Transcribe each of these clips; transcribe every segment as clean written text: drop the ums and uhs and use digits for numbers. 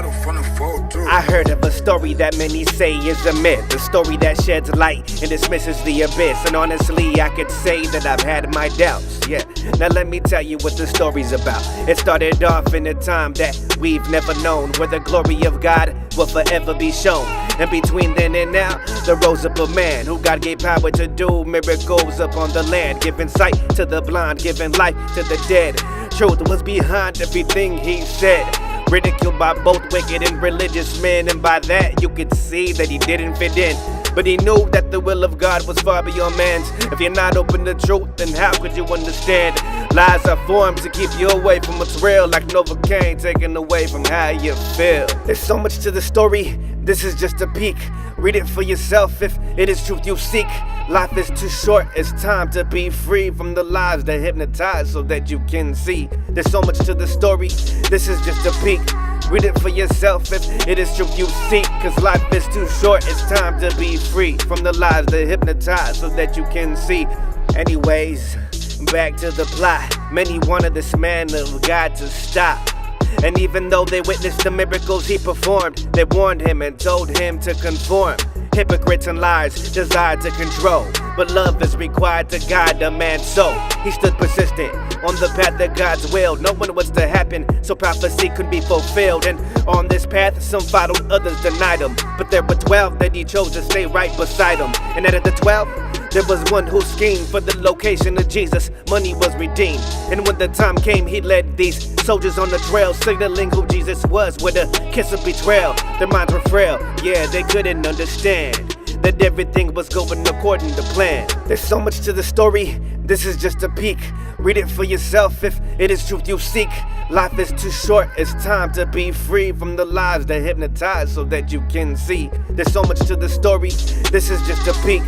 I heard of a story that many say is a myth, a story that sheds light and dismisses the abyss. And honestly, I could say that I've had my doubts, yeah. Now let me tell you what the story's about. It started off in a time that we've never known, where the glory of God will forever be shown. And between then and now, there rose up a man who God gave power to do miracles upon the land, giving sight to the blind, giving life to the dead. Truth was behind everything he said. Ridiculed by both wicked and religious men, and by that you could see that he didn't fit in. But he knew that the will of God was far beyond man's. If you're not open to truth, then how could you understand? Lies are formed to keep you away from what's real, like Novocaine taken away from how you feel. There's so much to the story, this is just a peek. Read it for yourself if it is truth you seek. Life is too short, it's time to be free from the lies that hypnotize so that you can see. There's so much to the story, this is just a peek. Read it for yourself if it is truth you seek. Cause life is too short, it's time to be free from the lies that hypnotize so that you can see. Anyways, back to the plot. Many wanted this man of God to stop. And even though they witnessed the miracles he performed, they warned him and told him to conform. Hypocrites and liars desire to control, but love is required to guide a man's soul. He stood persistent on the path of God's will, knowing what's to happen so prophecy could be fulfilled. And on this path some followed, others denied him, but there were 12 that he chose to stay right beside him. And out of the 12, there was one who schemed for the location of Jesus. Money was redeemed, and when the time came, he led these soldiers on the trail, signaling who Jesus was with a kiss of betrayal. Their minds were frail, yeah, they couldn't understand that everything was going according to plan. There's so much to the story, this is just a peek. Read it for yourself if it is truth you seek. Life is too short, it's time to be free from the lies that hypnotize so that you can see. There's so much to the story, this is just a peek.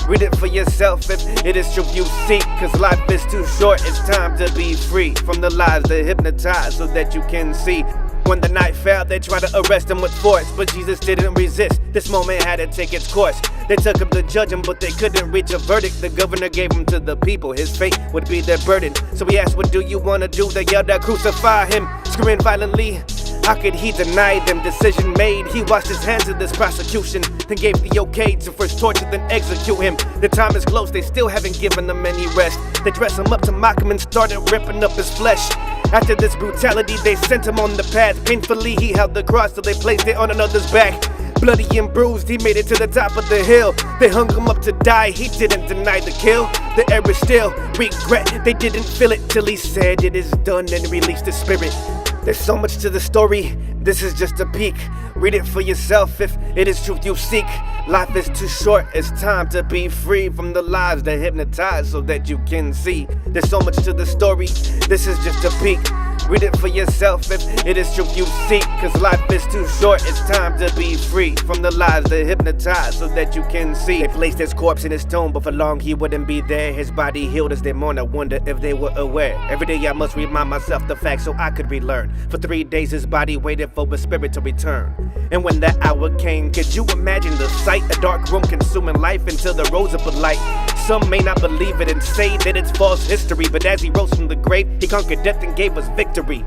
Read it for yourself if it is truth you seek. Cause life is too short, it's time to be free from the lies that hypnotize so that you can see. When the night fell, they tried to arrest him with force, but Jesus didn't resist. This moment had to take its course. They took him to judge him, but they couldn't reach a verdict. The governor gave him to the people, his fate would be their burden. So he asked, what do you want to do? They yelled out, crucify him, screaming violently. How could he deny them? Decision made. He washed his hands of this prosecution, then gave the okay to first torture, then execute him. The time is close, they still haven't given him any rest. They dress him up to mock him and started ripping up his flesh. After this brutality, they sent him on the path. Painfully, he held the cross till they placed it on another's back. Bloody and bruised, he made it to the top of the hill. They hung him up to die, he didn't deny the kill. The air is still regret, they didn't feel it till he said it is done and released his spirit. There's so much to the story, this is just a peek. Read it for yourself if it is truth you seek. Life is too short, it's time to be free from the lies that hypnotize so that you can see. There's so much to the story, this is just a peek. Read it for yourself if it is truth you seek. Cause life is too short, it's time to be free from the lies that hypnotize so that you can see. They placed his corpse in his tomb, but for long he wouldn't be there. His body healed as they mourn. I wonder if they were aware. Every day I must remind myself the facts so I could relearn. For 3 days his body waited for his spirit to return. And when that hour came, could you imagine the sight? A dark room consuming life until there rose up a light. Some may not believe it and say that it's false history, but as he rose from the grave, he conquered death and gave us victory.